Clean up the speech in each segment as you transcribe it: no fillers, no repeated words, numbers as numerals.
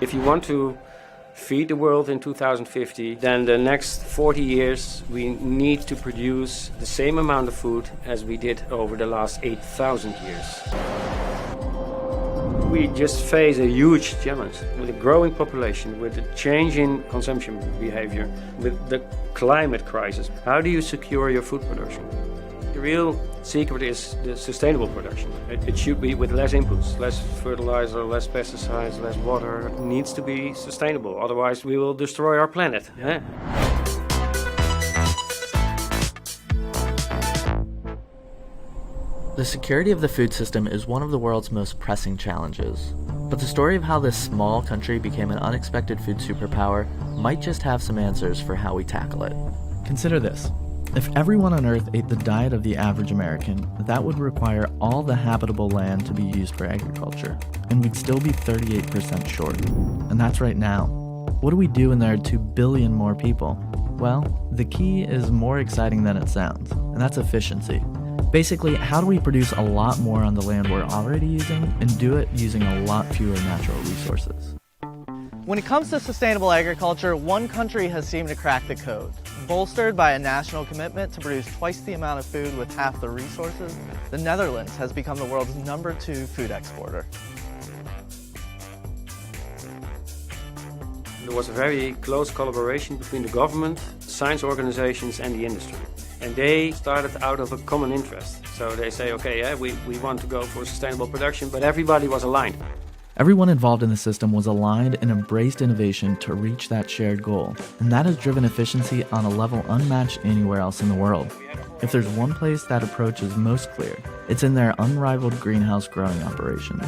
If you want to feed the world in 2050, then the next 40 years we need to produce the same amount of food as we did over the last 8,000 years. We just face a huge challenge with a growing population, with a change in consumption behavior, with the climate crisis. How do you secure your food production? The real secret is the sustainable production. It should be with less inputs, less fertilizer, less pesticides, less water. It needs to be sustainable, otherwise we will destroy our planet. Yeah. The security of the food system is one of the world's most pressing challenges. But the story of how this small country became an unexpected food superpower might just have some answers for how we tackle it. Consider this. If everyone on Earth ate the diet of the average American, that would require all the habitable land to be used for agriculture, and we'd still be 38% short. And that's right now. What do we do when there are 2 billion more people? Well, the key is more exciting than it sounds, and that's efficiency. Basically, how do we produce a lot more on the land we're already using and do it using a lot fewer natural resources? When it comes to sustainable agriculture, one country has seemed to crack the code. Bolstered by a national commitment to produce twice the amount of food with half the resources, the Netherlands has become the world's #2 food exporter. There was a very close collaboration between the government, science organizations and the industry. And they started out of a common interest. So they say, okay, yeah, we want to go for sustainable production, but everybody was aligned. Everyone involved in the system was aligned and embraced innovation to reach that shared goal, and that has driven efficiency on a level unmatched anywhere else in the world. If there's one place that approach is most clear, it's in their unrivaled greenhouse growing operations.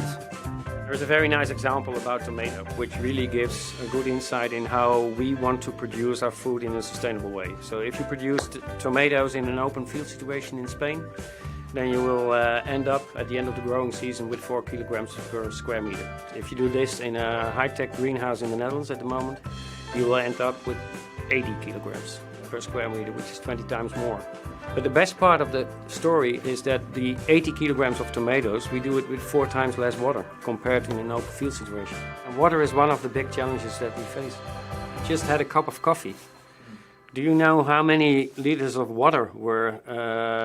There's a very nice example about tomato, which really gives a good insight in how we want to produce our food in a sustainable way. So if you produce tomatoes in an open field situation in Spain, then you will end up at the end of the growing season with 4 kilograms per square meter. If you do this in a high-tech greenhouse in the Netherlands at the moment, you will end up with 80 kilograms per square meter, which is 20 times more. But the best part of the story is that the 80 kilograms of tomatoes, we do it with 4 times less water compared to an open field situation. And water is one of the big challenges that we face. I just had a cup of coffee. Do you know how many liters of water were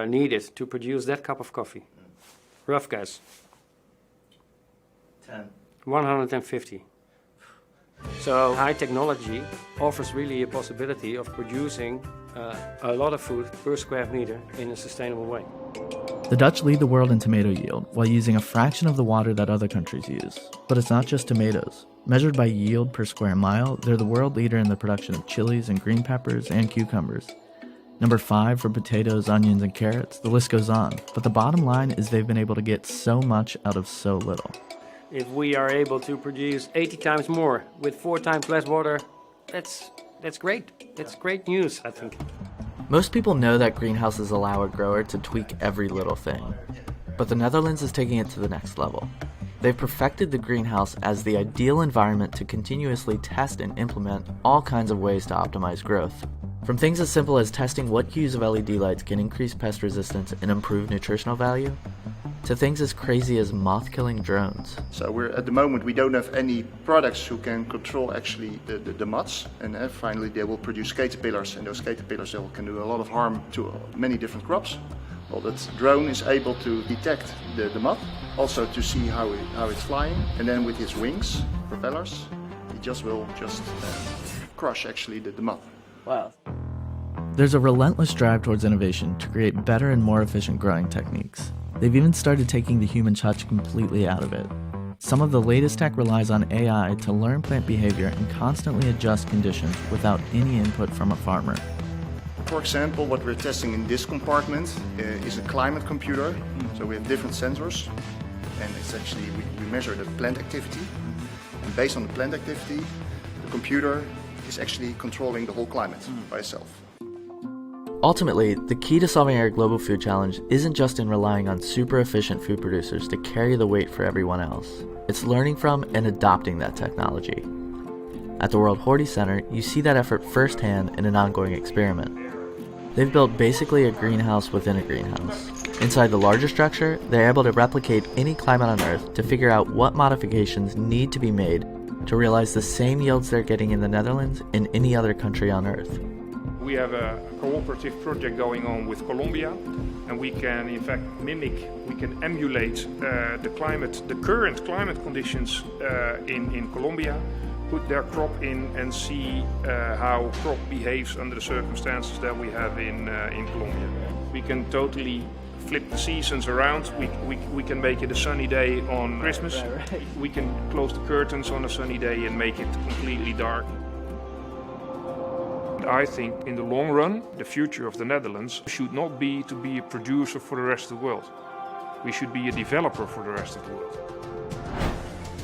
needed to produce that cup of coffee? Rough guess. 10. 150. So high technology offers really a possibility of producing a lot of food per square meter in a sustainable way. The Dutch lead the world in tomato yield while using a fraction of the water that other countries use. But it's not just tomatoes. Measured by yield per square mile, they're the world leader in the production of chilies and green peppers and cucumbers. Number 5 for potatoes, onions, and carrots, the list goes on. But the bottom line is they've been able to get so much out of so little. If we are able to produce 80 times more with 4 times less water, that's great. That's great news, I think. Most people know that greenhouses allow a grower to tweak every little thing. But the Netherlands is taking it to the next level. They've perfected the greenhouse as the ideal environment to continuously test and implement all kinds of ways to optimize growth. From things as simple as testing what hues of LED lights can increase pest resistance and improve nutritional value, to things as crazy as moth-killing drones. So at the moment we don't have any products who can control actually the moths, and finally they will produce caterpillars, and those caterpillars can do a lot of harm to many different crops. Well, that drone is able to detect the moth, also to see how it's flying, and then with its wings, propellers, it will crush actually the moth. Wow. There's a relentless drive towards innovation to create better and more efficient growing techniques. They've even started taking the human touch completely out of it. Some of the latest tech relies on AI to learn plant behavior and constantly adjust conditions without any input from a farmer. For example, what we're testing in this compartment is a climate computer. So we have different sensors, and it's actually, we measure the plant activity. And based on the plant activity, the computer is actually controlling the whole climate by itself. Ultimately, the key to solving our global food challenge isn't just in relying on super efficient food producers to carry the weight for everyone else. It's learning from and adopting that technology. At the World Horti Center, you see that effort firsthand in an ongoing experiment. They've built basically a greenhouse within a greenhouse. Inside the larger structure, they're able to replicate any climate on Earth to figure out what modifications need to be made to realize the same yields they're getting in the Netherlands in any other country on Earth. We have a cooperative project going on with Colombia, and we can in fact we can emulate the current climate conditions in Colombia, put their crop in and see how crop behaves under the circumstances that we have in Colombia. We can totally flip the seasons around. We can make it a sunny day on Christmas. We can close the curtains on a sunny day and make it completely dark. I think in the long run, the future of the Netherlands should not be to be a producer for the rest of the world. We should be a developer for the rest of the world.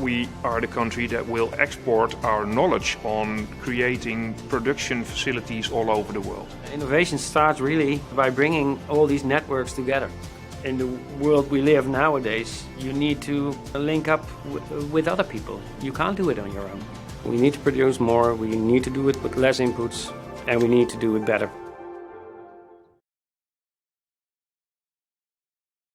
We are the country that will export our knowledge on creating production facilities all over the world. Innovation starts really by bringing all these networks together. In the world we live nowadays, you need to link up with other people. You can't do it on your own. We need to produce more, we need to do it with less inputs, and we need to do it better.